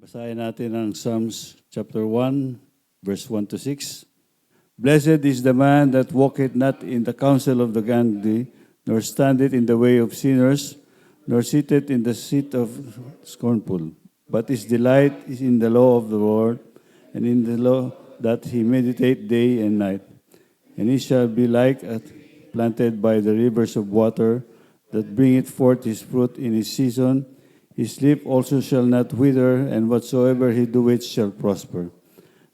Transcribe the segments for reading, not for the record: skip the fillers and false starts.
Basahin natin ang Psalms chapter 1, verse 1 to 6. Blessed is the man that walketh not in the counsel of the godly, nor standeth in the way of sinners, nor sitteth in the seat of scornful. But his delight is in the law of the Lord, and in the law that he meditate day and night. And he shall be like a planted by the rivers of water, that bringeth forth his fruit in his season. His leaf also shall not wither, and whatsoever he doeth shall prosper.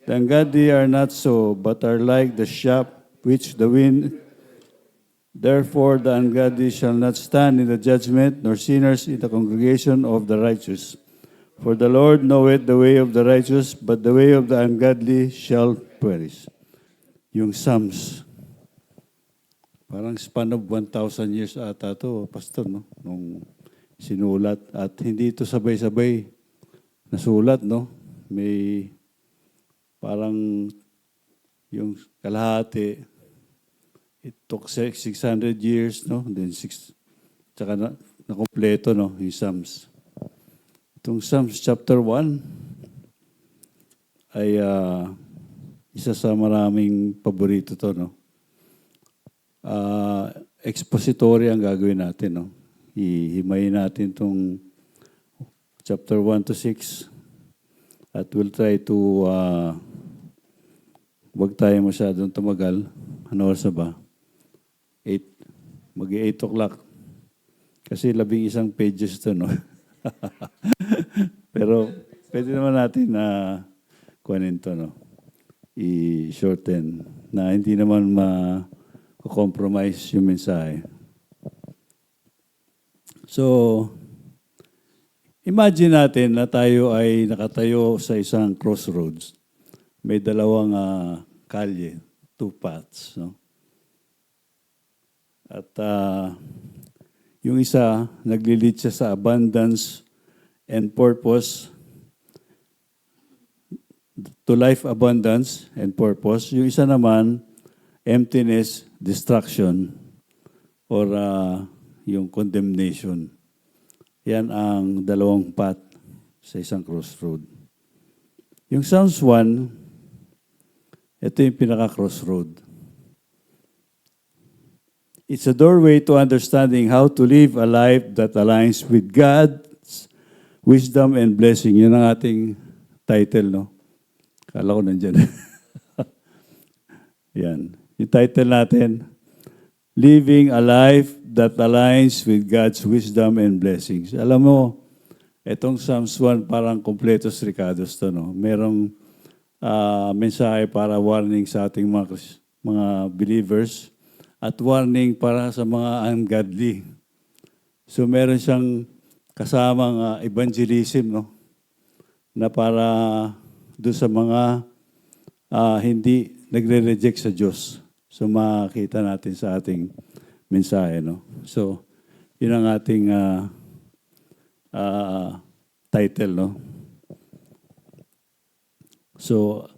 The ungodly are not so, but are like the shaft which the wind. Therefore the ungodly shall not stand in the judgment, nor sinners in the congregation of the righteous. For the Lord knoweth the way of the righteous, but the way of the ungodly shall perish. Yung Psalms, parang span of 1,000 years ata to, Pastor, no? Nung sinulat. At hindi ito sabay-sabay nasulat, no? May parang yung kalahati, it took 600 years, no? Then tsaka na kompleto, no? Yung Psalms. Itong Psalms chapter 1 ay isa sa maraming paborito to, no? Expository ang gagawin natin, no? Hihimayin natin itong chapter 1 to 6 at we'll try to wag tayo masyadong tumagal. Ano oras na ba? 8. Mag-8 o'clock. Kasi 11 pages to, no? Pero pwede naman natin na kuhanin to, no? I-shorten na hindi naman ma-compromise yung mensahe. So, imagine natin na tayo ay nakatayo sa isang crossroads. May dalawang kalye, two paths. No? At yung isa, naglilid siya sa abundance and purpose, to life abundance and purpose. Yung isa naman, emptiness, destruction, or yung condemnation. Yan ang dalawang path sa isang crossroad. Yung Psalms 1, ito yung pinaka-crossroad. It's a doorway to understanding how to live a life that aligns with God's wisdom and blessing. Yun ang ating title, no? Kala ko nandyan. Yan. Yung title natin, Living a Life that Aligns with God's Wisdom and Blessings. Alam mo, itong Psalms 1 parang completos ricados to, no? Merong mensahe para warning sa ating mga believers at warning para sa mga ungodly. So meron siyang kasamang evangelism, no? Na para doon sa mga hindi nagre-reject sa Diyos. So makita natin sa ating mensahe, no? So, yun ang ating title, no? So,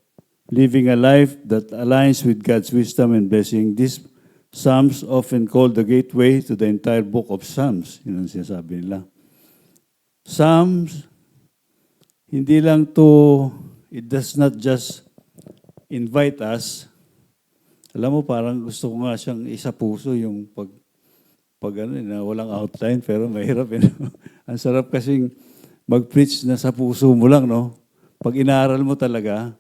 living a life that aligns with God's wisdom and blessing. This Psalms often called the gateway to the entire book of Psalms. Yun ang sinasabi nila. Psalms, hindi lang to, it does not just invite us. Alam mo, parang gusto ko nga siyang isa puso yung pag ano, na walang outline, pero mahirap. Ang sarap kasing mag-preach na sa puso mo lang, no? Pag inaaral mo talaga,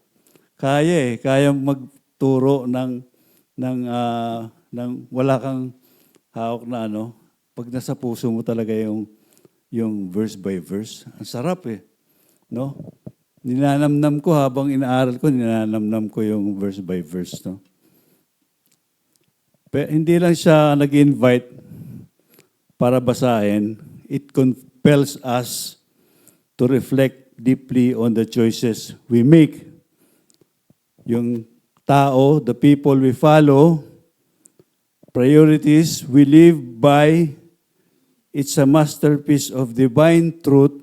kaya magturo ng wala kang hawak na ano, pag nasa puso mo talaga yung verse by verse. Ang sarap no? Ninanamnam ko habang inaaral ko, ninanamnam ko yung verse by verse, no? Pero hindi lang siya nag-invite para basahin. It compels us to reflect deeply on the choices we make. Yung tao, the people we follow, priorities we live by, it's a masterpiece of divine truth,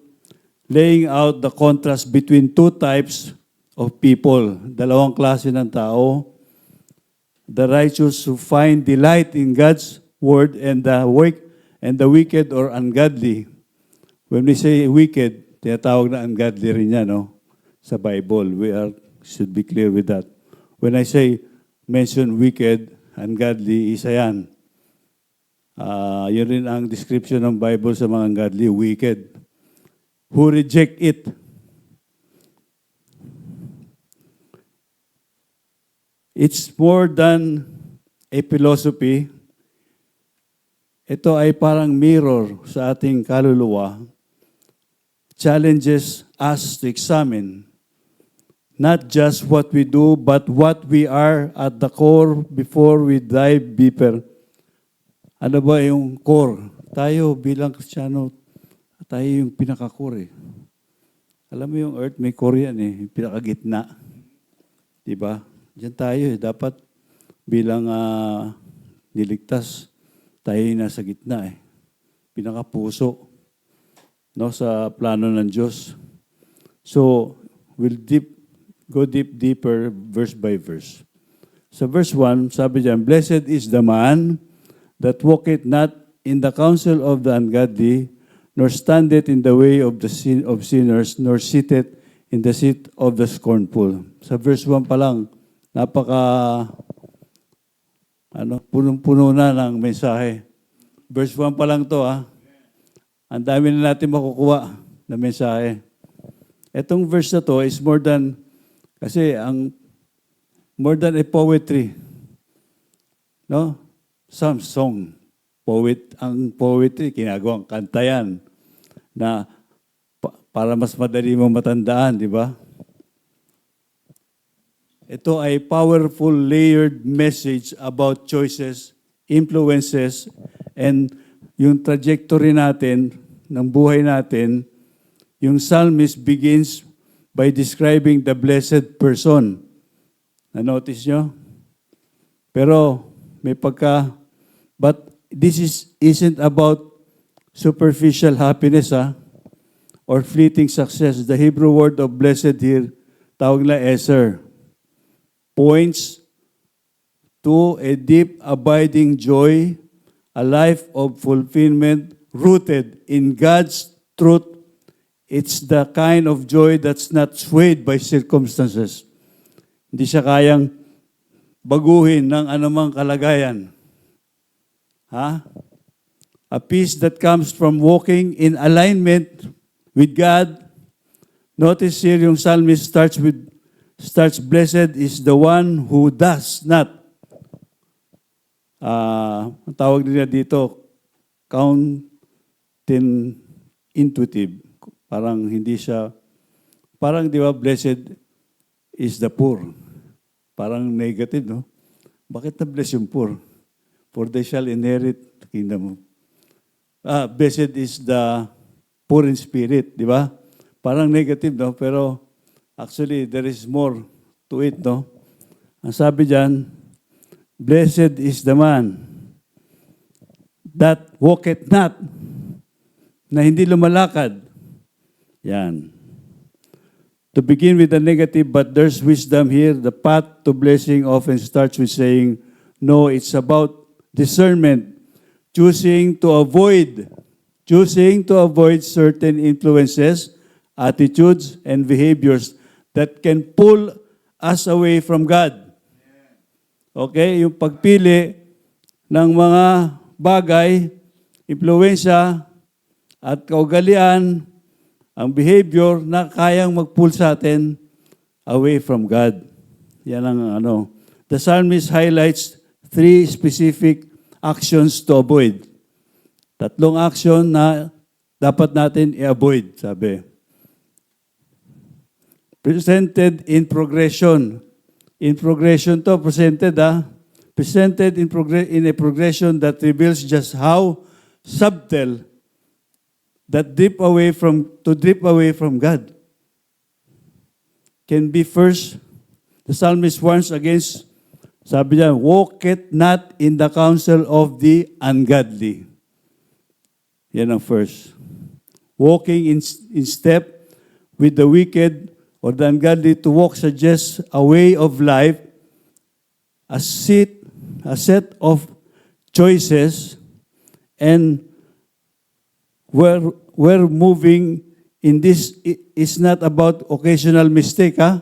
laying out the contrast between two types of people. Dalawang klase ng tao. The righteous who find delight in God's word, and the wicked or ungodly. When we say wicked, tinatawag na ungodly rin yan, no? Sa Bible. Should be clear with that. When I say mention wicked, ungodly, isa yan. Yun rin ang description ng Bible sa mga ungodly, wicked. Who reject it. It's more than a philosophy. Ito ay parang mirror sa ating kaluluwa. Challenges us to examine not just what we do, but what we are at the core before we dive deeper. Ano ba yung core? Tayo bilang Kristiyano, tayo yung pinaka-core. Alam mo yung earth, may core yan yung pinaka-gitna. Diba? Diyan tayo dapat bilang niligtas, tayo yung nasa gitna pinaka-puso, no, sa plano ng Diyos. So, we'll go deeper verse by verse. Sa verse 1, sabi diyan, "Blessed is the man that walketh not in the counsel of the ungodly, nor standeth in the way of sinners, nor sitteth in the seat of the scornful." Sa verse 1 pa lang, punong-puno na ng mensahe. Verse 1 pa lang to, Ang dami na natin makukuha na mensahe. Etong verse na to is more than a poetry. No? Some song. Ang poetry, ginagawang kanta yan. Na para mas madali mo matandaan, di ba? Ito ay powerful, layered message about choices, influences, and yung trajectory natin, ng buhay natin. Yung psalmist begins by describing the blessed person. Na-notice nyo? Pero but this isn't about superficial happiness, or fleeting success. The Hebrew word of blessed here, tawag na eser, points to a deep abiding joy, a life of fulfillment rooted in God's truth. It's the kind of joy that's not swayed by circumstances. Hindi siya kayang baguhin ng anumang kalagayan. A peace that comes from walking in alignment with God. Notice here yung psalmist starts, "Blessed is the one who does not." Ang tawag nila dito, counterintuitive. Parang hindi siya, di ba, blessed is the poor. Parang negative, no? Bakit na-bless yung poor? For they shall inherit the kingdom. Blessed is the poor in spirit, di ba? Parang negative, no? Pero actually, there is more to it, no? Ang sabi dyan, "Blessed is the man that walketh not," na hindi lumalakad. Yan. To begin with the negative, but there's wisdom here. The path to blessing often starts with saying, no, it's about discernment. Choosing to avoid certain influences, attitudes, and behaviors that can pull us away from God. Okay? Yung pagpili ng mga bagay, impluensya, at kaugalian, ang behavior na kayang mag-pull sa atin away from God. Yan ang The psalmist highlights 3 specific actions to avoid. 3 action na dapat natin i-avoid, sabi. Presented in progression. In progression to, presented Presented in a progression that reveals just how subtle that drip away from God can be. First, the psalmist warns against, sabi niya, "Walketh not in the counsel of the ungodly." Yan ang first. Walking in step with the wicked or the ungodly, to walk suggests a way of life, a set of choices, and we're moving in this is not about occasional mistake, ha?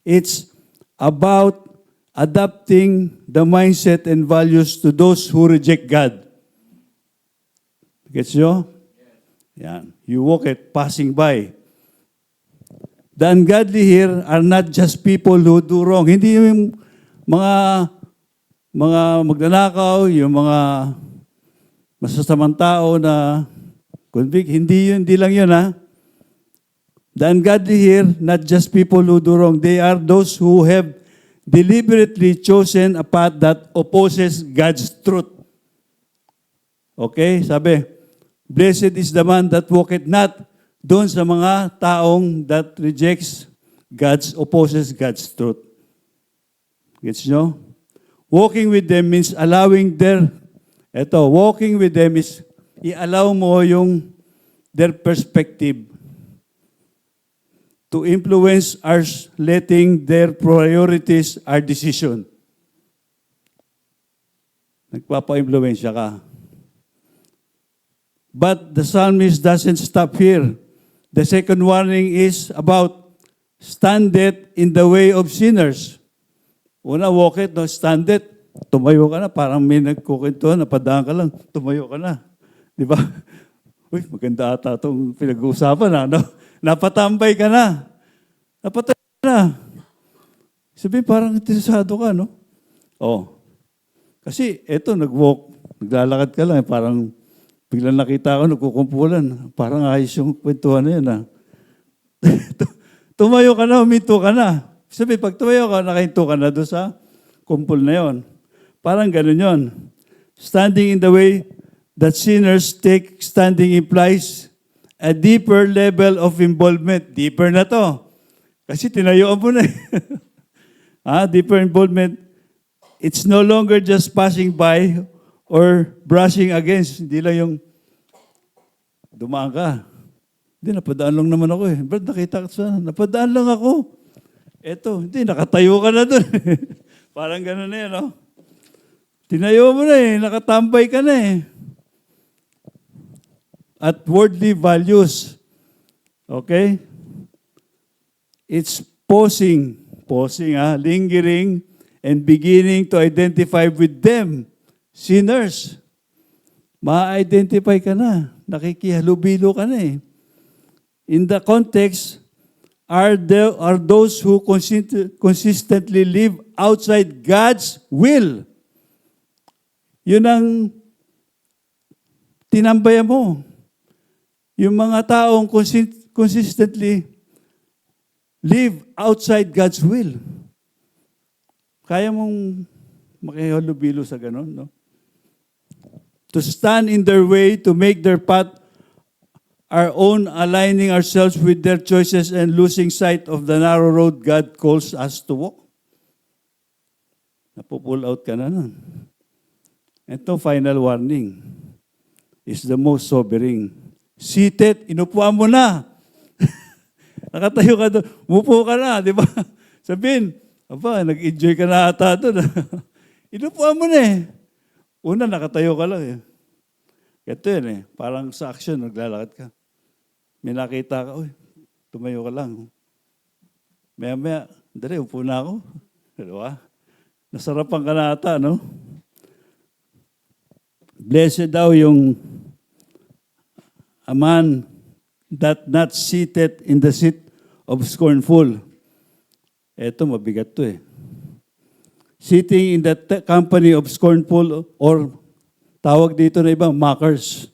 It's about adapting the mindset and values to those who reject God. Gets nyo? Yan. You walk it, passing by. The ungodly here are not just people who do wrong. Hindi yung mga magnanakaw, yung mga masasamang tao na convict. Hindi lang yun, ha? The ungodly here, not just people who do wrong. They are those who have deliberately chosen a path that opposes God's truth. Okay? Sabi, blessed is the man that walketh not doon sa mga taong that rejects opposes God's truth. Gets nyo? Walking with them means allowing walking with them is i-allow mo their perspective to influence us, letting their priorities our decision. Nagpapa-influensya ka. But the psalmist doesn't stop here. The second warning is about stand it in the way of sinners. Una, walk it, no? Stand it. Tumayo ka na, parang may nagkukwento, napadaan ka lang, tumayo ka na. Di ba? Uy, maganda ata itong pinag-uusapan, no? Napatambay ka na. Napatay ka na. Sabi, parang interesado ka, no? Oh. Kasi, eto, nag-walk, naglalakad ka lang, parang biglang nakita ko, nagkukumpulan. Parang ayos yung kwentuhan na yun, ha? Tumayo ka na, huminto ka na. Sabi, pag tumayo ka, nakahinto ka na doon sa kumpul na yon. Parang ganun yon. Standing in the way that sinners take, standing implies a deeper level of involvement. Deeper na to. Kasi tinayuan mo na. Deeper involvement. It's no longer just passing by or brushing against. Hindi lang yung dumaan ka. Hindi, napadaan lang naman ako eh. Brad, nakita ka sa napadaan lang ako. Eto, hindi, nakatayo ka na doon. Parang gano'n na yan, no? Tinayo mo na eh, nakatambay ka na eh. At worldly values, okay? It's pausing, lingering, and beginning to identify with them, sinners. Ma-identify ka na, nakikihalubilo ka na eh. In the context, are those who consistently live outside God's will. Yun ang tinambayan mo. Yung mga taong consistently live outside God's will. Kaya mong makihalubilo sa ganon, no? To stand in their way, to make their path our own, aligning ourselves with their choices and losing sight of the narrow road God calls us to walk. Napupull out ka na nun. Ito, final warning is the most sobering. Seated, inupuan mo na. Nakatayo ka doon, mupo ka na, di ba? Sabihin, nag-enjoy ka na ata doon. Inupuan mo na eh. Una, nakatayo ka lang eh. Ito yun eh, parang sa action, naglalakad ka. May nakita ka, tumayo ka lang. Maya-maya, dali, upo na ako. Diba? Nasarapan ka na ata, no? Blessed daw yung a man that not seated in the seat of scornful. Eto, mabigat to eh. Sitting in the company of scornful or tawag dito na ibang mockers.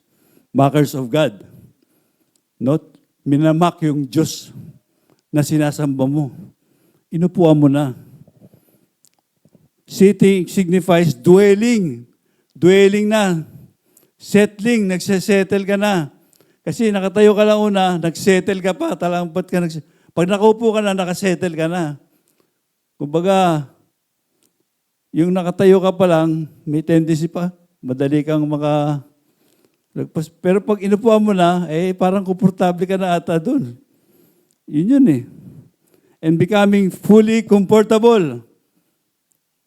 Mockers of God. Not minamak yung Diyos na sinasamba mo. Inupuan mo na. Sitting signifies dwelling. Dwelling na. Settling, nagsesettle ka na. Kasi nakatayo ka lang una, nagsettle ka pa. Pag nakaupo ka na, nakasettle ka na. Kumbaga, yung nakatayo ka pa lang, may tendency pa. Madali kang pero pag inupuan mo na, parang komportable ka na ata doon. Yun eh. And becoming fully comfortable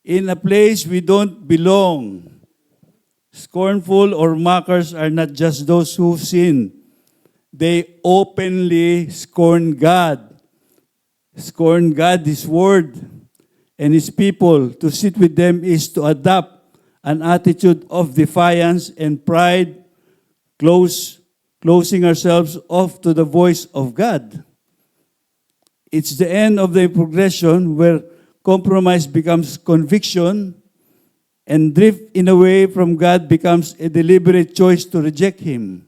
in a place we don't belong. Scornful or mockers are not just those who sin They openly scorn God. Scorn God, His Word, and His people. To sit with them is to adopt an attitude of defiance and pride, closing ourselves off to the voice of God. It's the end of the progression where compromise becomes conviction and drift in away from God becomes a deliberate choice to reject Him.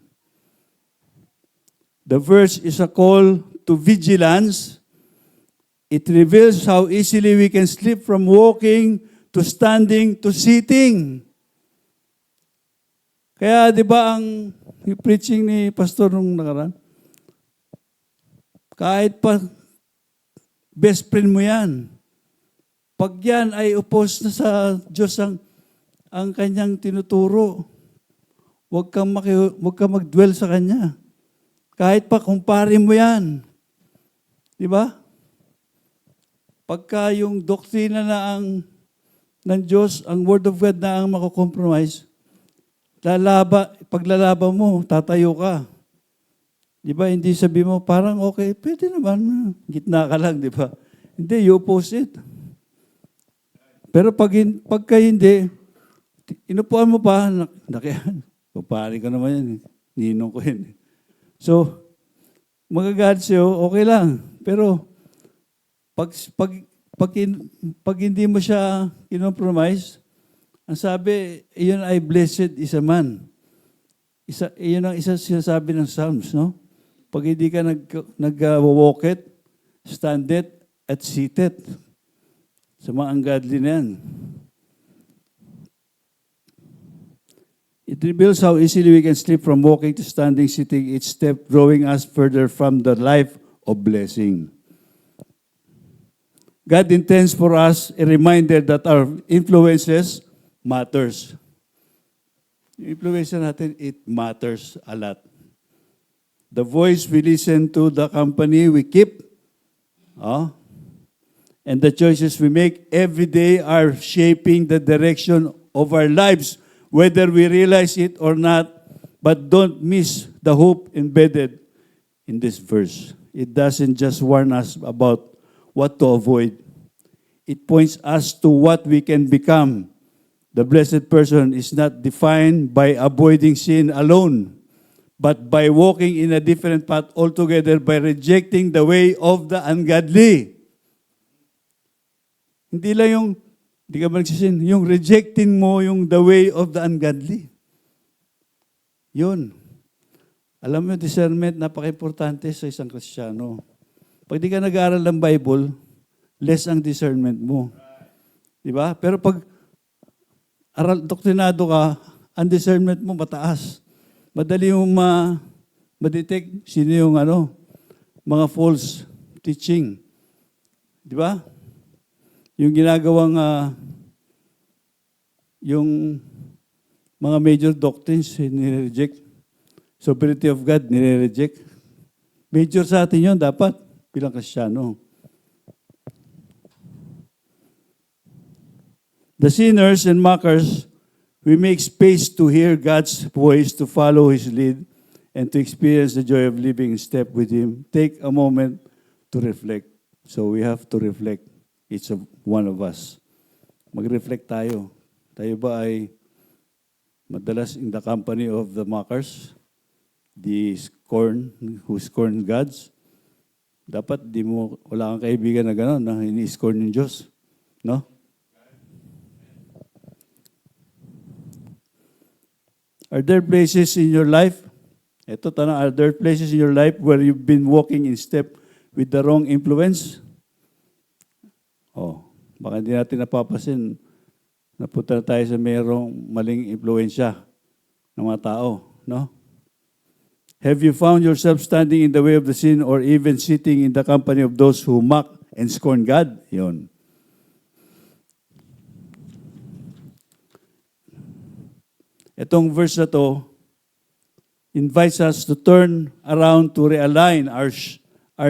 The verse is a call to vigilance. It reveals how easily we can slip from walking to standing to sitting. Kaya di ba ang preaching ni pastor nung nakaraan? Kahit pa best friend mo yan, pag yan ay opposed na sa Diyos ang kanyang tinuturo, huwag kang mag-dwell sa kanya. Kahit pa kumpare mo yan. Di ba? Pagka yung doktrina na ng Diyos, ang Word of God na ang mako-compromise, paglalaban mo, tatayo ka. Di ba? Hindi sabi mo, parang okay, pwede naman, gitna ka lang, di ba? Hindi, you oppose it. Pero pagka hindi, inupuan mo pa, pupari ko naman yan, ninong ko yan. So, magagalit sa'yo, okay lang. Pero, pag hindi mo siya kinompromise, ang sabi, iyon ay blessed is a man. Iyon ang isa sinasabi ng Psalms, no? Pag hindi ka nag-walk it, stand it, at sit it. Sa mga ungodly na yan. It reveals how easily we can slip from walking to standing, sitting, each step drawing us further from the life of blessing. God intends for us a reminder that our influences matters. Yung influence natin, it matters a lot. The voice we listen to, the company we keep, and the choices we make every day are shaping the direction of our lives, whether we realize it or not. But don't miss the hope embedded in this verse. It doesn't just warn us about what to avoid. It points us to what we can become. The blessed person is not defined by avoiding sin alone, but by walking in a different path altogether, by rejecting the way of the ungodly. Hindi lang yung, hindi ka magsisin, yung rejecting mo yung the way of the ungodly. Yun. Alam mo, discernment, napaka-importante sa isang Kristiyano. Pag di ka nag-aaral ng Bible, less ang discernment mo. Di ba? Pero pag doktrinado ka, ang discernment mo mataas. Madali mo ma-detect sino yung mga false teaching. Di ba? Yung ginagawang yung mga major doctrines nire-reject. Sovereignty of God nire-reject. Major sa atin yun dapat bilang Kristiyano. The sinners and mockers, we make space to hear God's voice, to follow His lead, and to experience the joy of living in step with Him. Take a moment to reflect. So we have to reflect, each of one of us. Mag-reflect tayo. Tayo ba ay madalas in the company of the mockers, who scorn gods? Dapat wala kang kaibigan na gano'n, na ini-scorn ng Diyos. No? Are there places in your life, are there places in your life where you've been walking in step with the wrong influence? Baka hindi natin napapasin, napunta na tayo sa mayroong maling impluensya ng mga tao, no? Have you found yourself standing in the way of the sin or even sitting in the company of those who mock and scorn God? Yun. Itong verse na to invites us to turn around to realign our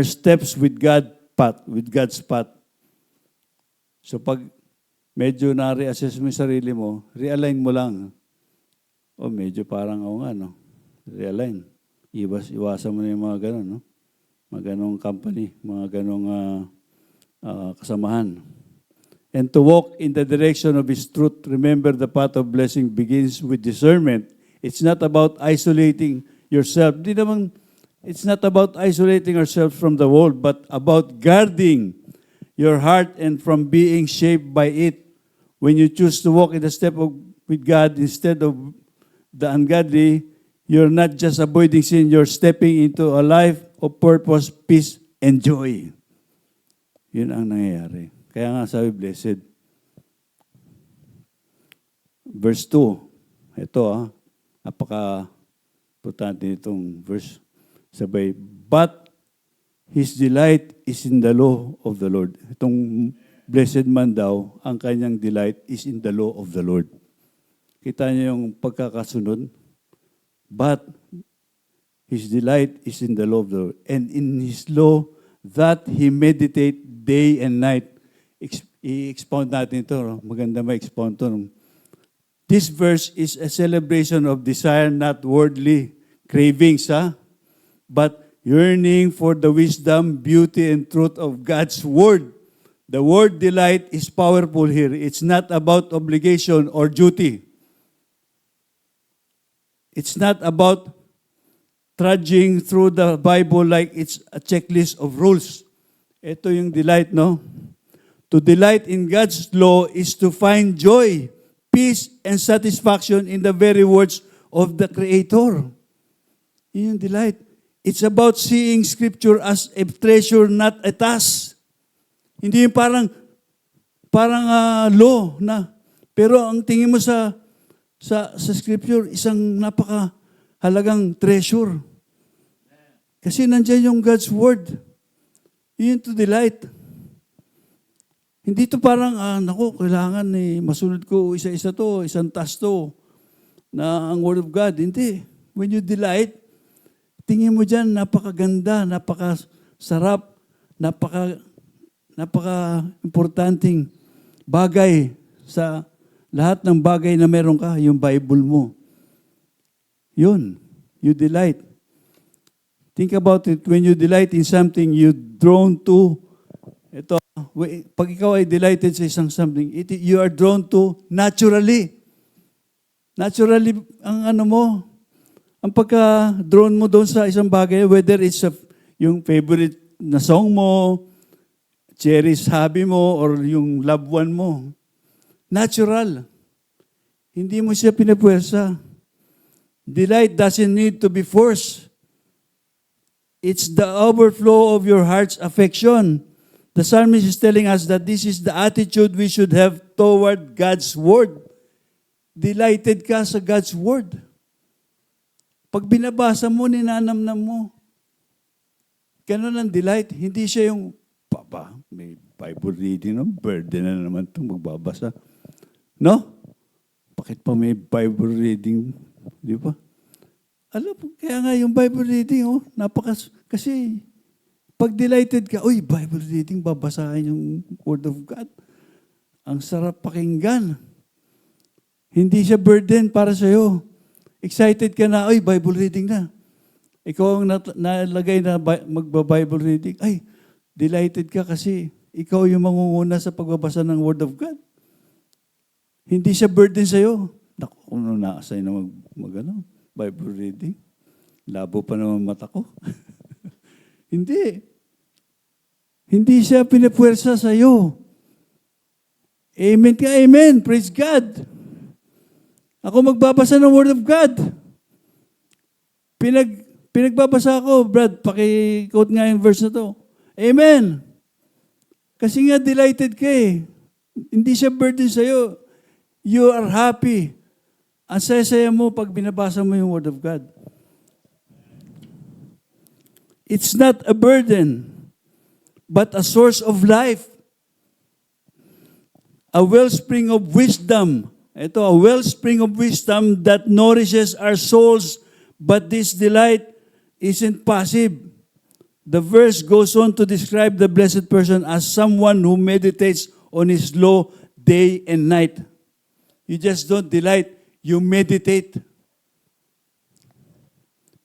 steps with God's path. So pag medyo na-reassess mo yung sarili mo, realign mo lang. Medyo parang realign. Iwasan mo na yung mga ganon, no? Mga ganong company, mga ganong kasamahan. And to walk in the direction of His truth, remember the path of blessing begins with discernment. It's not about isolating yourself. It's not about isolating ourselves from the world, but about guarding your heart and from being shaped by it. When you choose to walk in the step with God instead of the ungodly, you're not just avoiding sin, you're stepping into a life of purpose, peace, and joy. Yun ang nangyayari. Kaya nga sabi, blessed. Verse 2. Ito napaka-importante nitong verse. Sabay, but his delight is in the law of the Lord. Itong blessed man daw, ang kanyang delight is in the law of the Lord. Kita niyo yung pagkakasunod. But his delight is in the law of the Lord. And in his law that he meditate day and night. I-expound natin ito. No? Maganda ma-expound ito. This verse is a celebration of desire, not worldly cravings, but yearning for the wisdom, beauty, and truth of God's Word. The word delight is powerful here. It's not about obligation or duty. It's not about trudging through the Bible like it's a checklist of rules. Ito yung delight, no? To delight in God's law is to find joy, peace, and satisfaction in the very words of the Creator. Yun yung delight. It's about seeing Scripture as a treasure, not a task. Hindi yung parang law na. Pero ang tingin mo sa Scripture, isang napakahalagang treasure. Kasi nandiyan yung God's Word. Yun to delight. Hindi to parang, kailangan masunod ko isa-isa to, isang task to, na ang Word of God. Hindi. When you delight, tingin mo dyan, napakaganda, napakasarap, napaka-importanting bagay sa lahat ng bagay na meron ka, yung Bible mo. Yun, you delight. Think about it, when you delight in something, you're drawn to, ito, pag ikaw ay delighted sa isang something, you are drawn to naturally. Naturally, ang pagka-drawn mo doon sa isang bagay, whether it's yung favorite na song mo, cherished hobby mo, or yung loved one mo, natural. Hindi mo siya pinapuwersa. Delight doesn't need to be forced. It's the overflow of your heart's affection. The psalmist is telling us that this is the attitude we should have toward God's Word. Delighted ka sa God's Word. Pag binabasa mo, ninanamnam mo. Ganun ang delight. Hindi siya yung, may Bible reading, no? Burden na naman itong magbabasa. No? Bakit pa may Bible reading? Di ba? Alam mo, kaya nga yung Bible reading, kasi pag delighted ka, Bible reading, babasahin yung Word of God. Ang sarap pakinggan. Hindi siya burden para sa'yo. Excited ka na, Bible reading na. Ikaw ang nalagay na magba-Bible reading. Delighted ka kasi ikaw yung mangunguna sa pagbabasa ng Word of God. Hindi siya burden sa'yo. Naku, kung na-assign na Bible reading, labo pa naman mata ko. Hindi. Hindi siya pinapuwersa sa'yo. Amen ka, amen. Praise God. Ako magbabasa ng Word of God. Pinagbabasa ako, Brad, paki-quote nga yung verse na to. Amen. Kasi nga delighted ka eh. Hindi siya burden sa'yo. You are happy. Ang saya-saya mo pag binabasa mo yung Word of God. It's not a burden, but a source of life. A wellspring of wisdom. Ito, a wellspring of wisdom that nourishes our souls, but this delight isn't passive. The verse goes on to describe the blessed person as someone who meditates on his law day and night. You just don't delight, you meditate.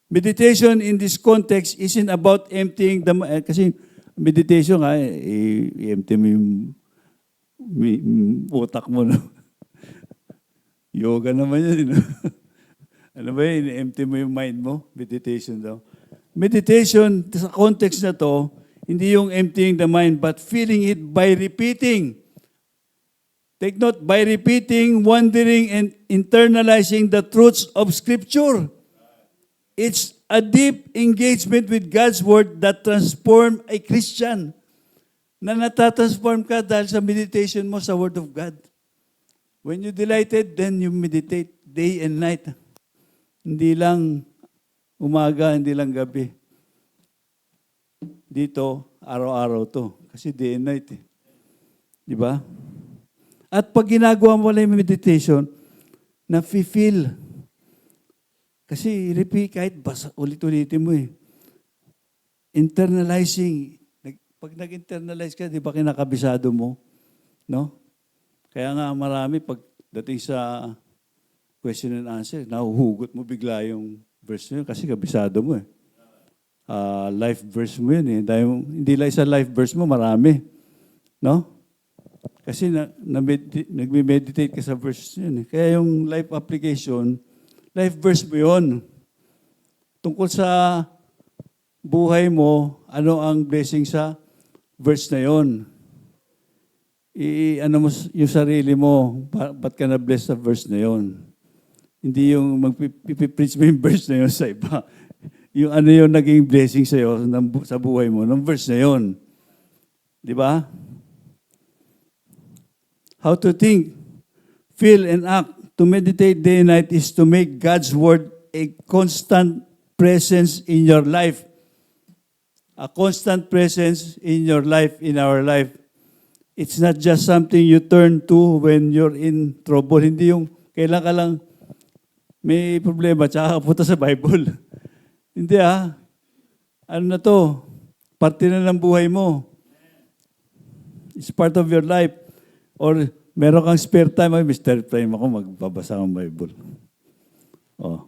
Meditation in this context isn't about emptying the mind. Kasi meditation nga, i-empty mo yung utak mo. No? Yoga naman yun. No? Ano ba yun? I-empty mo yung mind mo? Meditation daw. Meditation, sa context na to, hindi yung emptying the mind, but filling it by repeating. Take note, by repeating, wondering, and internalizing the truths of Scripture. It's a deep engagement with God's Word that transform a Christian. Na natatransform ka dahil sa meditation mo sa Word of God. When you delighted, then you meditate day and night. Hindi lang umaga, hindi lang gabi. Dito, araw-araw to. Kasi day and night eh. Di ba? At pag ginagawa mo lang yung meditation, na-feel. Kasi repeat, kahit ulit-ulitin mo eh. Internalizing. Pag nag-internalize ka, di ba kinakabisado mo? No? Kaya nga marami, pagdating sa question and answer, nahuhugot mo bigla yung verse yun kasi kabisado mo eh. Life verse mo yun eh. Dahil, hindi lang sa life verse mo, marami. No? Kasi nagme-meditate ka sa verse yun eh. Kaya yung life application, life verse mo yun. Tungkol sa buhay mo, ano ang blessing sa verse na yun. Ano mo yung sarili mo, ba't ka na-bless sa verse na yun. Hindi yung magpipreach mo yung verse na yun sa iba. Yung ano yung naging blessing sa'yo sa buhay mo, ng verse na yun. Di ba? How to think, feel, and act, to meditate day and night is to make God's Word a constant presence in your life. A constant presence in your life, in our life. It's not just something you turn to when you're in trouble. Hindi yung kailan ka lang may problema, tsaka punta sa Bible. Hindi Ano na to? Parte na ng buhay mo. It's part of your life. Or meron kang spare time. May spare time ako, magbabasa ng Bible.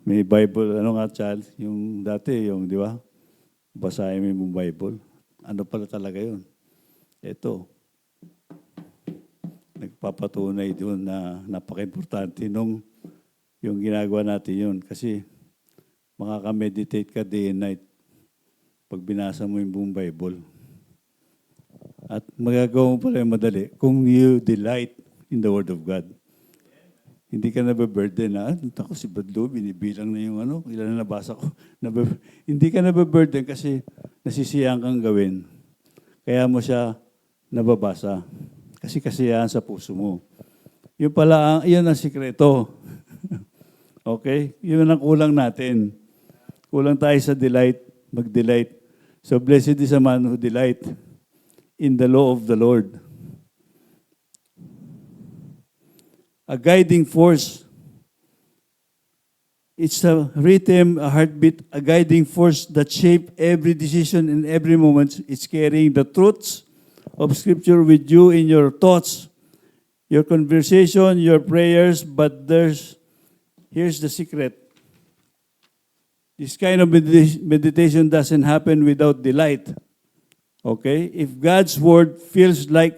May Bible, ano nga, child? Yung dati, yung, di ba? Basahin mo yung Bible. Ano pala talaga yun? Ito. Nagpapatunay doon na napaka-importante nung yung ginagawa natin yun. Kasi makaka-meditate ka day and night pag binasa mo yung buong Bible. At magagawa mo pala yung madali kung you delight in the Word of God. Hindi ka nababurden na, ako si Badlo, binibilang na yung ilan na nabasa ko. Hindi ka nababurden kasi nasisiyang kang gawin. Kaya mo siya nababasa. Kasi kasiyahan sa puso mo. Yun pala, yun ang sikreto. Okay? Yun ang kulang natin. Kulang tayo sa delight, mag-delight. So blessed is a man who delight in the law of the Lord. A guiding force. It's a rhythm, a heartbeat, a guiding force that shape every decision in every moment. It's carrying the truths of Scripture with you in your thoughts, your conversation, your prayers, but here's the secret. This kind of meditation doesn't happen without delight. Okay? If God's Word feels like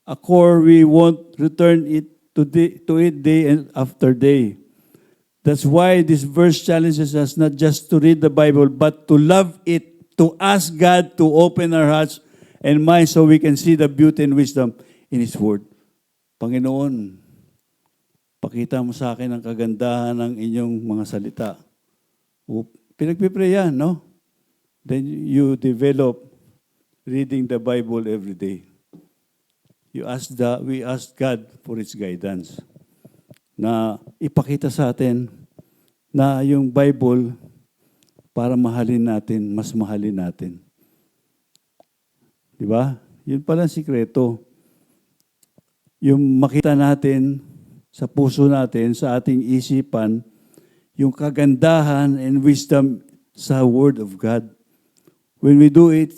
a core, we won't return to it day and after day. That's why this verse challenges us not just to read the Bible, but to love it, to ask God to open our hearts and minds so we can see the beauty and wisdom in His Word. Panginoon, pakita mo sa akin ang kagandahan ng inyong mga salita. Pinagpipray yan, no? Then you develop reading the Bible every day. We ask God for its guidance. Na ipakita sa atin na yung Bible para mahalin natin, mas mahalin natin. Di ba? Yun pala ang sikreto. Yung makita natin sa puso natin, sa ating isipan, yung kagandahan and wisdom sa Word of God. When we do it,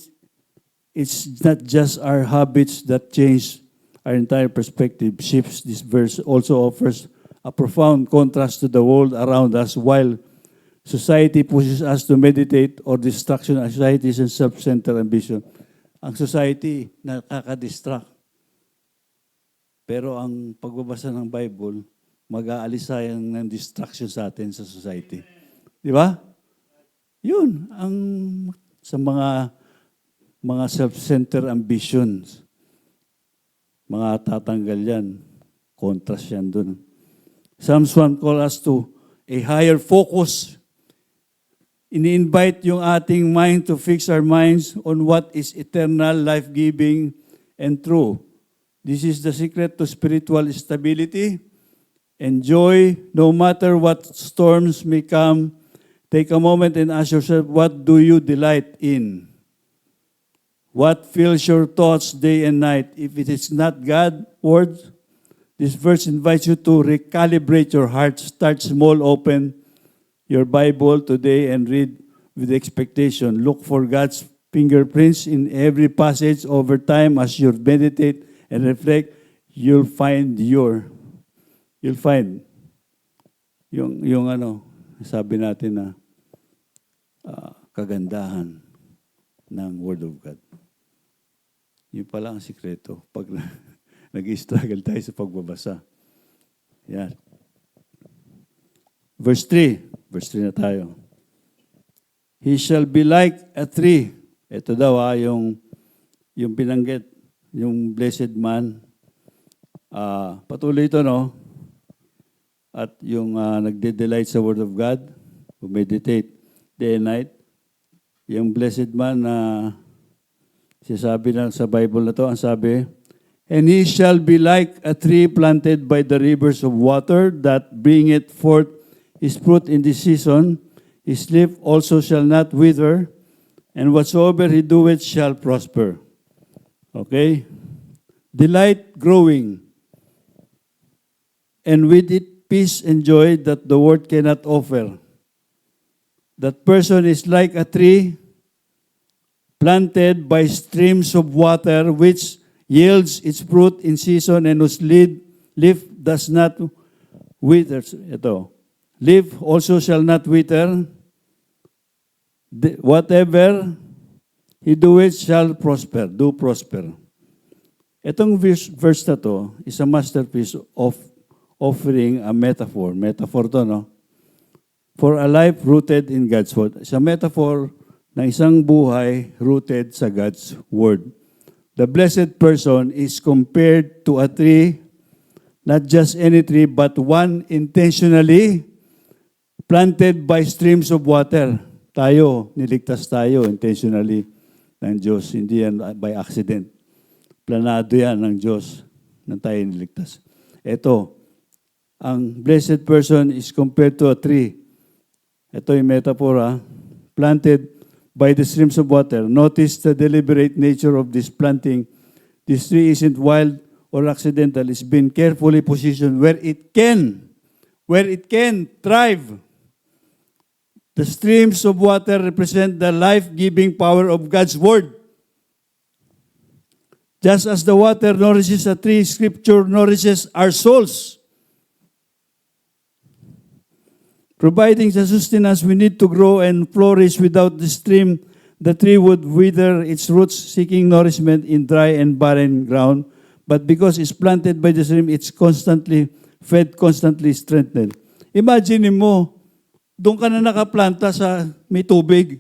it's not just our habits that change our entire perspective shifts. This verse also offers a profound contrast to the world around us while Society pushes us to meditate or distraction. Society is a self-centered ambition. Ang society, nakaka-distract. Pero ang pagbabasa ng Bible, mag-aalis sayang ng distraction sa atin sa society. Di ba? Yun, ang sa mga self-centered ambitions. Mga tatanggal yan. Contrast yan dun. Psalms 1 call us to a higher focus. Ini-invite yung ating mind to fix our minds on what is eternal, life-giving, and true. This is the secret to spiritual stability and joy, no matter what storms may come. Take a moment and ask yourself, what do you delight in? What fills your thoughts day and night? If it is not God's word, this verse invites you to recalibrate your heart. Start small, open your Bible today and read with expectation. Look for God's fingerprints in every passage. Over time, as you meditate and reflect, you'll find yung sabi natin na kagandahan ng Word of God. Yun pala ang sikreto pag nag-struggle tayo sa pagbabasa. Yan. Verse 3 na tayo. He shall be like a tree. Ito daw yung binanggit, yung blessed man. Patuloy ito, no? At yung nagde-delight sa Word of God, who meditate day and night. Yung blessed man na sinasabi na sa Bible na to, ang sabi, and he shall be like a tree planted by the rivers of water that bringeth forth his fruit in this season. His leaf also shall not wither, and whatsoever he doeth shall prosper. Okay? Delight growing, and with it peace and joy that the world cannot offer. That person is like a tree planted by streams of water, which yields its fruit in season, and whose leaf does not wither. Ito. Leaf also shall not wither. Whatever he doeth shall prosper. Do prosper. Itong verse na to is a masterpiece of offering a metaphor. Metaphor to, no? For a life rooted in God's Word. It's a metaphor ng isang buhay rooted sa God's Word. The blessed person is compared to a tree, not just any tree, but one intentionally planted by streams of water. Tayo, niligtas tayo intentionally ng Diyos. Hindi yan by accident. Planado yan ng Diyos na tayo niligtas. Ito, ang blessed person is compared to a tree. Ito yung metaphor, planted by the streams of water. Notice the deliberate nature of this planting. This tree isn't wild or accidental. It's been carefully positioned where it can thrive. The streams of water represent the life-giving power of God's Word. Just as the water nourishes a tree, Scripture nourishes our souls. Providing the sustenance we need to grow and flourish. Without the stream, the tree would wither its roots, seeking nourishment in dry and barren ground. But because it's planted by the stream, it's constantly fed, constantly strengthened. Imagine mo, doon ka na nakaplanta sa may tubig.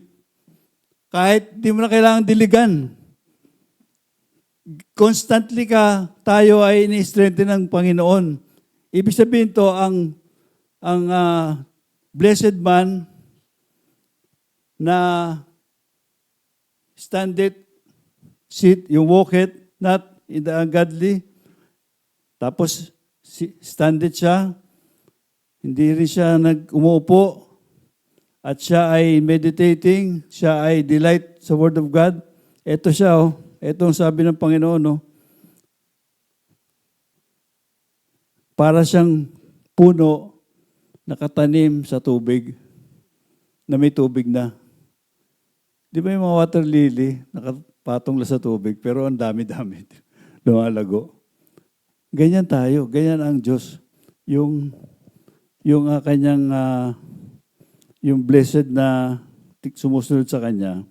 Kahit di mo na kailangan diligan. Constantly tayo ay ini-strengthen ng Panginoon. Ibig sabihin to, ang blessed man na standeth, sit, yung walketh, not in the ungodly. Tapos, standeth siya, hindi rin siya umuupo, at siya ay meditating, siya ay delight sa Word of God. Ito siya, ito ang sabi ng Panginoon, para siyang puno nakatanim sa tubig, na may tubig na. Di ba yung mga water lily, nakapatong lang sa tubig, pero ang dami-dami, lumalago. Ganyan tayo, ganyan ang Diyos. Yung kanyang yung blessed na sumusunod sa kanya,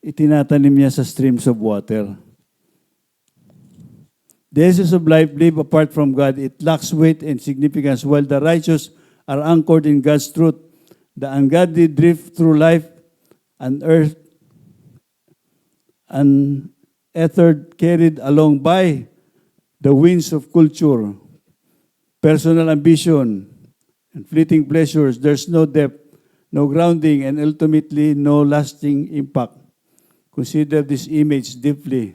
itinatanim niya sa streams of water. The essence of life live apart from God, it lacks weight and significance, while the righteous are anchored in God's truth. The ungodly drift through life, unearthed, unethered, carried along by the winds of culture, personal ambition, and fleeting pleasures. There's no depth, no grounding, and ultimately no lasting impact. Consider this image deeply.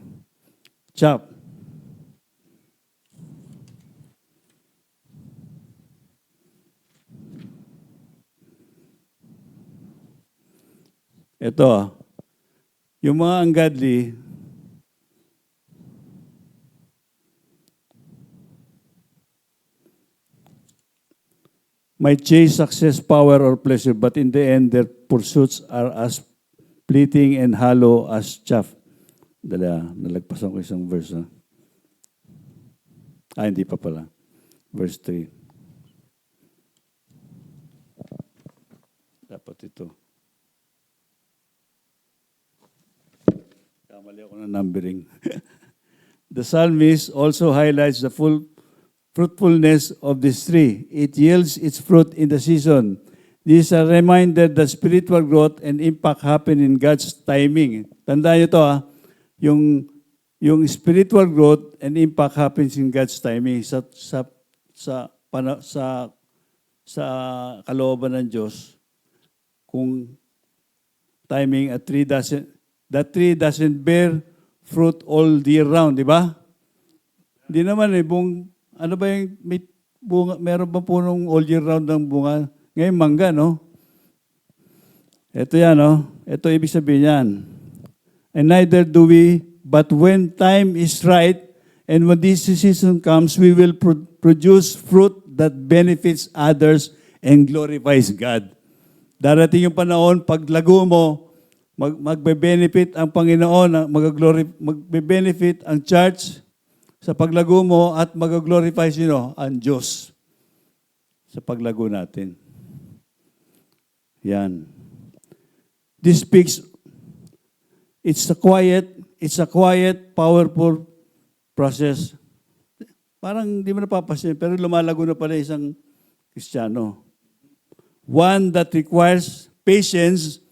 Chaff. Ito, yung mga ungodly, might chase success, power, or pleasure, but in the end, their pursuits are as fleeting and hollow as chaff. Nalagpasan ko isang verse. Hindi pa pala. Verse 3. Dapat ito. Kamali ako ng numbering. The psalmist also highlights the full fruitfulness of this tree. It yields its fruit in the season. This is a reminder that spiritual growth and impact happen in God's timing. Tandaan niyo to yung spiritual growth and impact happens in God's timing sa kalooban ng Diyos. Kung timing the tree doesn't bear fruit all year round, di ba? Hindi naman ano ba yung may bunga, meron ba punong all year round ng bunga? Ngayon, mangga, no? Ito yan, no? Ito ibig sabihin yan. And neither do we, but when time is right, and when this season comes, we will produce fruit that benefits others and glorifies God. Darating yung panahon, pag lago mo, magbe-benefit ang Panginoon, magbe-benefit ang church, sa paglago mo at mag-glorify sino? Ang Diyos. Sa paglago natin. Yan. This speaks, it's a quiet, powerful process. Parang hindi mo napapasin, pero lumalago na pala isang Kristiyano. One that requires patience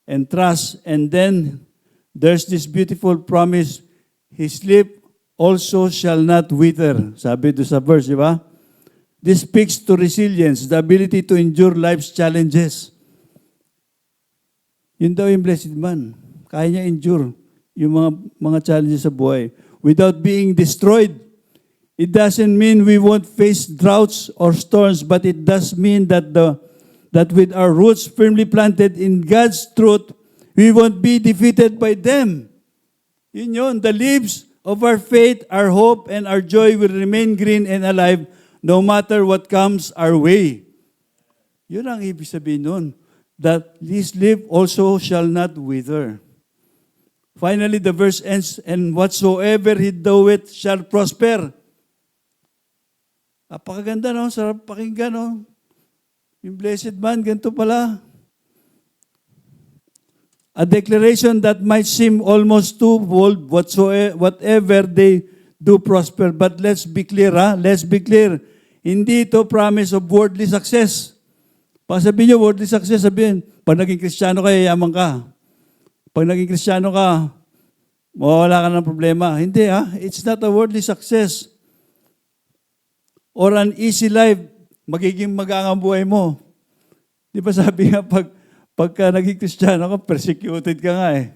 and trust. And then, there's this beautiful promise, His leaf also shall not wither. Sabi doon sa verse, di ba? This speaks to resilience, the ability to endure life's challenges. Yun daw yung blessed man. Kaya niya endure yung mga challenges sa buhay without being destroyed. It doesn't mean we won't face droughts or storms, but it does mean that with our roots firmly planted in God's truth, we won't be defeated by them. Yun. The leaves of our faith, our hope, and our joy will remain green and alive no matter what comes our way. Yun ang ibig sabihin nun. That this leaf also shall not wither. Finally, the verse ends, and whatsoever he doeth shall prosper. Napakaganda, no? Sarap pakinggan, no? Yung blessed man, ganito pala. A declaration that might seem almost too bold, whatever they do prosper. But let's be clear, Let's be clear. Hindi ito promise of worldly success. Pag sabihin nyo, worldly success, sabihin, pag naging Kristiyano ka, yayaman ka. Pag naging Kristiyano ka, mawawala ka ng problema. Hindi, It's not a worldly success. Or an easy life, magiging magaan ang buhay mo. Di ba sabi nga, pagka naging Kristiyano ka, persecuted ka nga eh.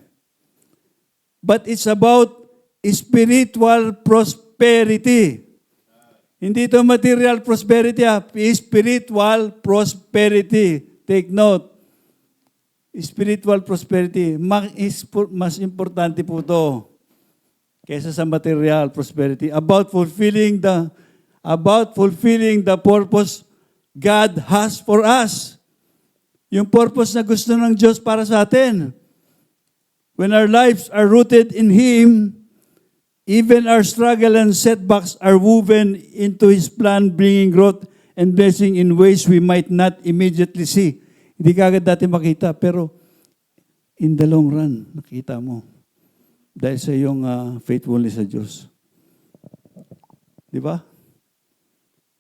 But it's about spiritual prosperity. Hindi ito material prosperity, spiritual prosperity. Take note. Spiritual prosperity. Mas importante po ito kaysa sa material prosperity. About fulfilling the purpose God has for us. Yung purpose na gusto ng Diyos para sa atin. When our lives are rooted in Him, even our struggle and setbacks are woven into His plan, bringing growth and blessing in ways we might not immediately see. Hindi ka agad dati makita, pero in the long run, nakita mo. Dahil sa iyong faithfulness sa Diyos. Di ba?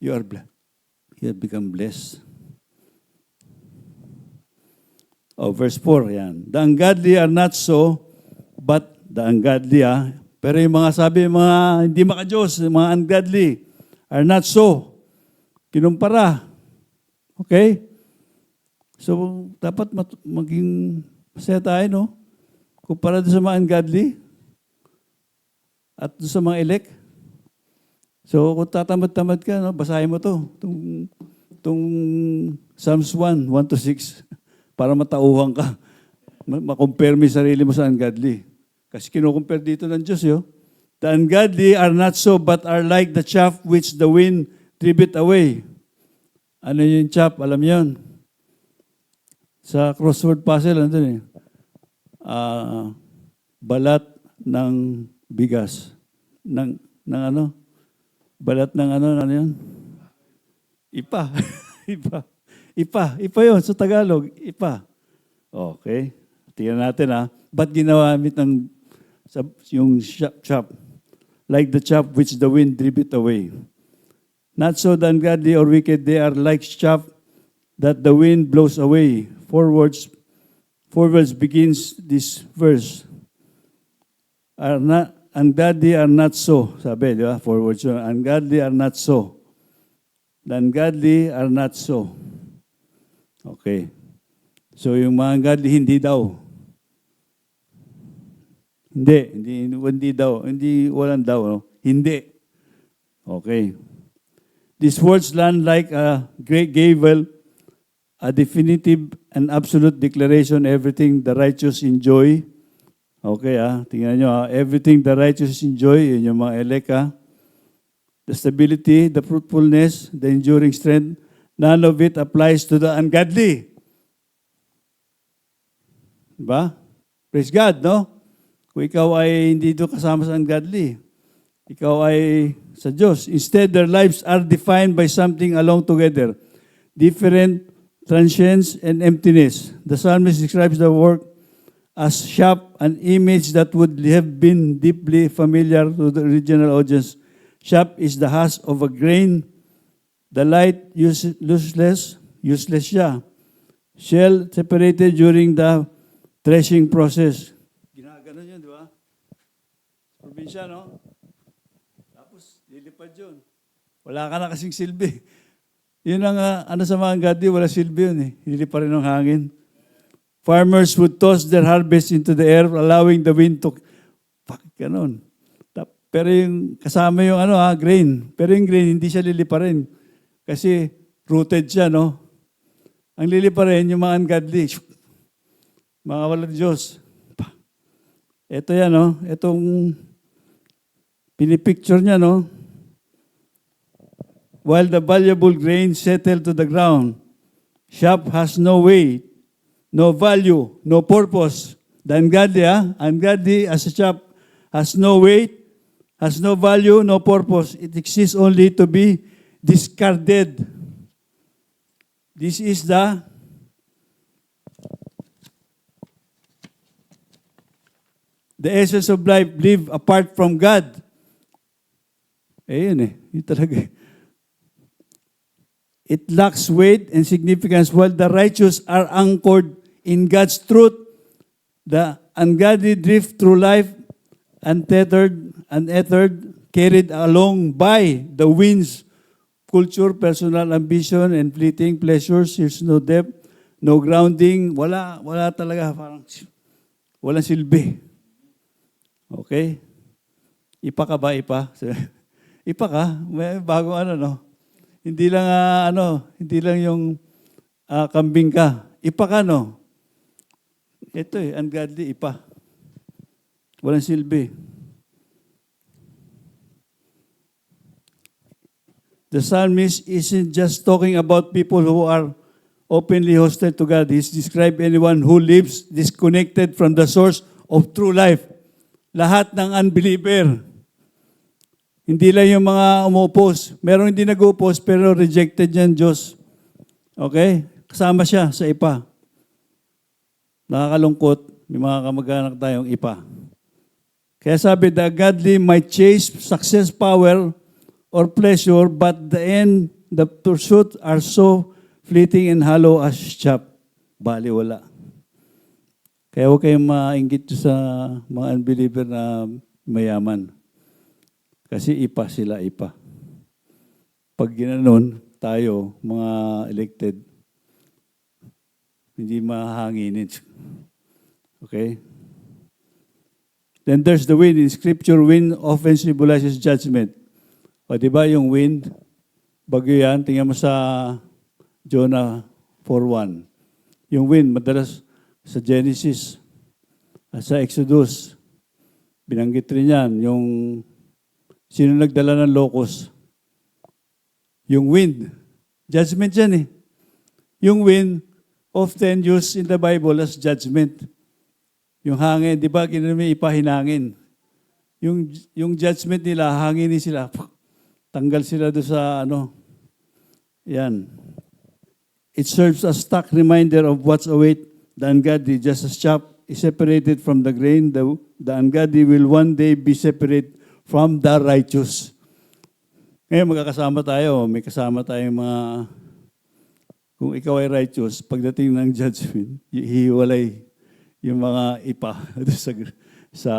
You are blessed. You have become blessed. Oh, verse 4, yan. The ungodly are not so, but the ungodly, pero yung mga sabi, mga hindi maka-Diyos, mga ungodly, are not so. Kinumpara. Okay? So, dapat maging masaya tayo, no? Kumpara doon sa mga ungodly at doon sa mga elect. So, kung tatamad-tamad ka, no, basahin mo to. Itong Psalms 1:1-6, para matauhan ka. Makompare mo yung sarili mo sa ungodly. Kasi kinukompare dito ng Diyos, yo. The ungodly are not so, but are like the chaff which the wind driveth away. Ano yung chaff? Alam yun. Sa crossword puzzle, ano eh? Balat ng bigas. Ng ano? Balat ng ano yun? Ipa. Ipa yun sa Tagalog. Ipa. Okay. Tingnan natin Ba't ginawamit ng yung chaff? Like the chaff which the wind driveth away. Not so the ungodly or wicked, they are like chaff that the wind blows away. Four words begins this verse. Ungodly are not so. Sabi, di ba? 4 words yun. Ungodly are not so. The ungodly are not so. Okay. So yung mga ungodly, hindi daw. Hindi daw. Hindi, walang daw. No? Hindi. Okay. These words land like a great gavel, a definitive and absolute declaration, everything the righteous enjoy. Okay, tingnan nyo, everything the righteous enjoy, yun yung mga elect, The stability, the fruitfulness, the enduring strength, none of it applies to the ungodly. Diba? Praise God, no? Kung ikaw ay hindi doon kasama sa ungodly, ikaw ay sa Diyos. Instead, their lives are defined by something along together. Different transience and emptiness. The psalmist describes the work as sharp, an image that would have been deeply familiar to the original audience. Sharp is the husk of a grain. The light useless siya. Shell separated during the threshing process. Ginaganon yun, di ba? Probinsya, no? Tapos, lilipad yun. Wala ka na kasing silbi. Yun ang sa mga ungodly, wala silbi yun eh. Lilipad rin ng hangin. Farmers would toss their harvest into the air, allowing the wind to... Ganon. Pero yung kasama yung grain. Pero yung grain, hindi siya liliparin. Kasi rooted siya, no? Ang liliparin, yung mga ungodly. Mga walang Diyos. Ito yan, no? Itong pinipicture niya, no? While the valuable grain settled to the ground, sharp has no weight, no value, no purpose. The ungodly as a chaff has no weight, has no value, no purpose. It exists only to be discarded. This is the essence of life, live apart from God. Yun talaga. It lacks weight and significance while the righteous are anchored in God's truth. The ungodly drift through life untethered, carried along by the winds, culture, personal ambition, and fleeting pleasures. There's no depth, no grounding. Wala talaga. Parang walang silbi. Okay? Ipa ka ba, ipa? Ipa ka? May bagong no? Hindi lang yung kambing ka. Ipa ka, no? Ito ungodly, ipa. Walang silbi. The psalmist isn't just talking about people who are openly hostile to God. He's described anyone who lives disconnected from the source of true life. Lahat ng unbeliever. Hindi lang yung mga umupos. Meron hindi nag-upos pero rejected yan Diyos. Okay? Kasama siya sa ipa. Nakakalungkot, may mga kamag-anak tayong ipa. Kaya sabi, the godly might chase success, power, or pleasure, but the end, the pursuit are so fleeting and hollow as chaff. Baliwala. Kaya huwag kayong mainggit sa mga unbeliever na mayaman. Kasi ipa sila, ipa. Pag ginanon, tayo, mga elected, hindi mahanginin. Okay? Then there's the wind. In Scripture, wind often symbolizes judgment. O di ba yung wind, bagyo yan, tingnan mo sa Jonah 4:1. Yung wind, madalas sa Genesis, at sa Exodus, binanggit rin yan, yung sino nagdala ng locust. Yung wind, judgment yan eh. Yung wind, often used in the Bible as judgment. Yung hangin, di ba, ginamit ipahinangin. Yung judgment nila, hanginin sila. Tanggal sila doon sa yan. It serves as stark reminder of what's await the ungodly, just as chaff is separated from the grain, the ungodly will one day be separate from the righteous. Ngayon magkakasama tayo, may kasama tayong mga, kung ikaw ay righteous, pagdating ng judgment, hihiwalay yung mga ipa sa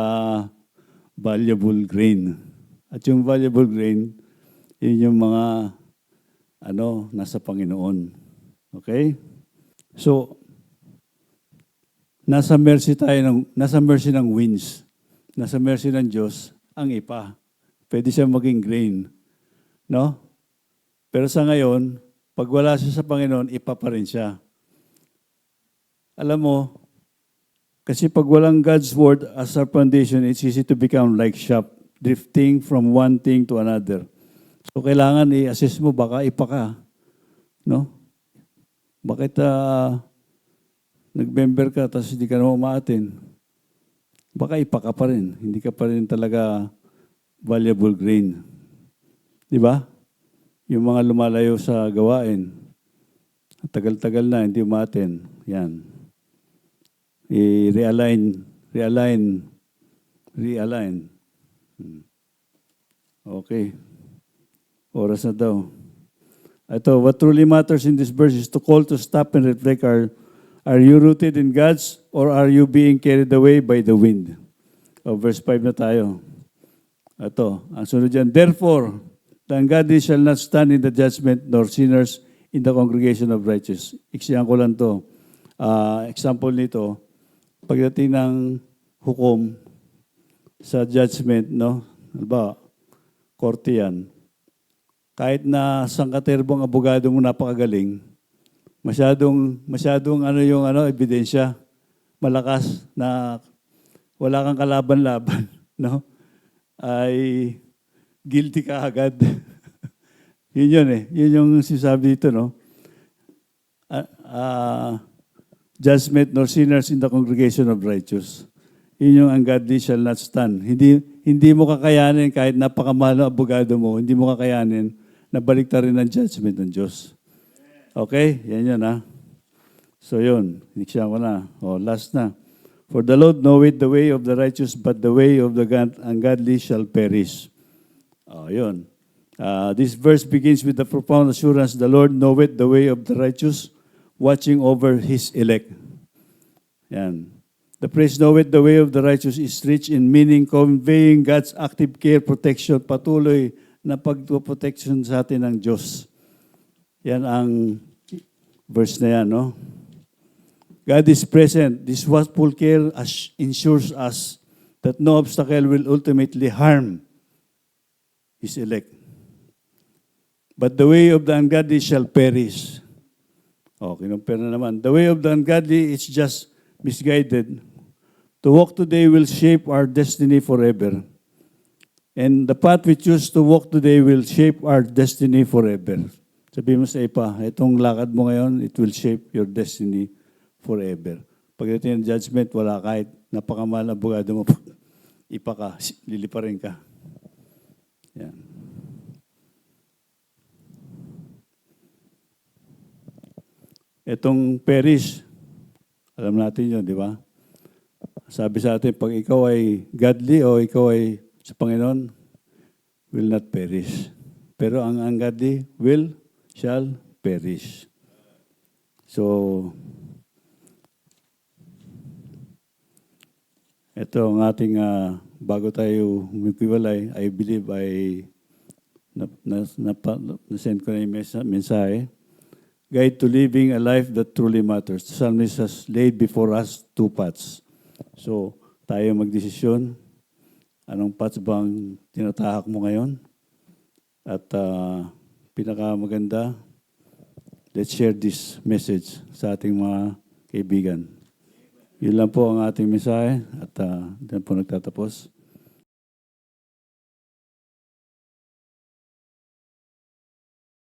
valuable grain. At yung valuable grain, yun yung mga nasa Panginoon. Okay? So, nasa mercy ng winds. Nasa mercy ng Diyos ang ipa. Pwede siya maging grain. No? Pero sa ngayon, pag wala siya sa Panginoon, ipa pa rin siya. Alam mo, kasi pag walang God's Word as our foundation, it's easy to become like chaff, drifting from one thing to another. So, kailangan i-assess mo, baka ipa ka. No? Bakit nag-member ka, tapos hindi ka na umaatin? Baka ipa ka pa rin. Hindi ka pa rin talaga valuable grain. Di ba? Yung mga lumalayo sa gawain, tagal-tagal na, hindi umaatin. Yan. I-realign. Okay. Oras na daw. Ito, what truly matters in this verse is to call to stop and reflect. Are you rooted in God's or are you being carried away by the wind? Verse 5 na tayo. Ito, ang sunod dyan. Therefore, the ungodly shall not stand in the judgment, nor sinners in the congregation of righteous. Iksiyan ko lang to. Example nito, pagdating ng hukom sa judgment, no? Alba, korte yan. Kahit na sangkaterbong abogado mo napakagaling, masyadong ebidensya, malakas na wala kang kalaban-laban, no? Ay guilty ka agad. Yun eh. Yun yung sinasabi dito, no? Judgment nor sinners in the congregation of righteous. Yun yung ungodly shall not stand. Hindi mo kakayanin kahit napakamahal na abogado mo, hindi mo kakayanin na baliktarin ang judgment ng Diyos. Okay? Yan ha. So yun, iniksyan ko na. Last na. For the Lord knoweth the way of the righteous, but the way of the ungodly shall perish. Yun. This verse begins with the profound assurance, the Lord knoweth the way of the righteous, watching over His elect. Yan. The phrase knoweth the way of the righteous is rich in meaning, conveying God's active care, protection, patuloy na pagprotection sa atin ng Diyos. Yan ang verse na yan, no? God is present. This watchful care ensures us that no obstacle will ultimately harm His elect. But the way of the ungodly shall perish. Kinumpir na naman. The way of the ungodly is just misguided. To walk today will shape our destiny forever. And the path we choose to walk today will shape our destiny forever. Sabi mo sa ipa, itong lakad mo ngayon, it will shape your destiny forever. Pagdating ng judgment, wala kahit napakamahal na abogado mo, ipa ka, liliparin ka. Yan. Itong perish, Alam natin yun, di ba? Sabi sa atin, pag ikaw ay godly o ikaw ay sa Panginoon, will not perish. Pero ang ungodly shall perish. So, ito ang ating, bago tayo magkiwalay, I believe na-send ko na yung mensahe. Guide to living a life that truly matters. The psalmist has laid before us two paths. So, tayo magdesisyon. Anong paths bang tinatahak mo ngayon? At pinakamaganda, let's share this message sa ating mga kaibigan. Yun lang po ang ating mensahe at diyan po nagtatapos.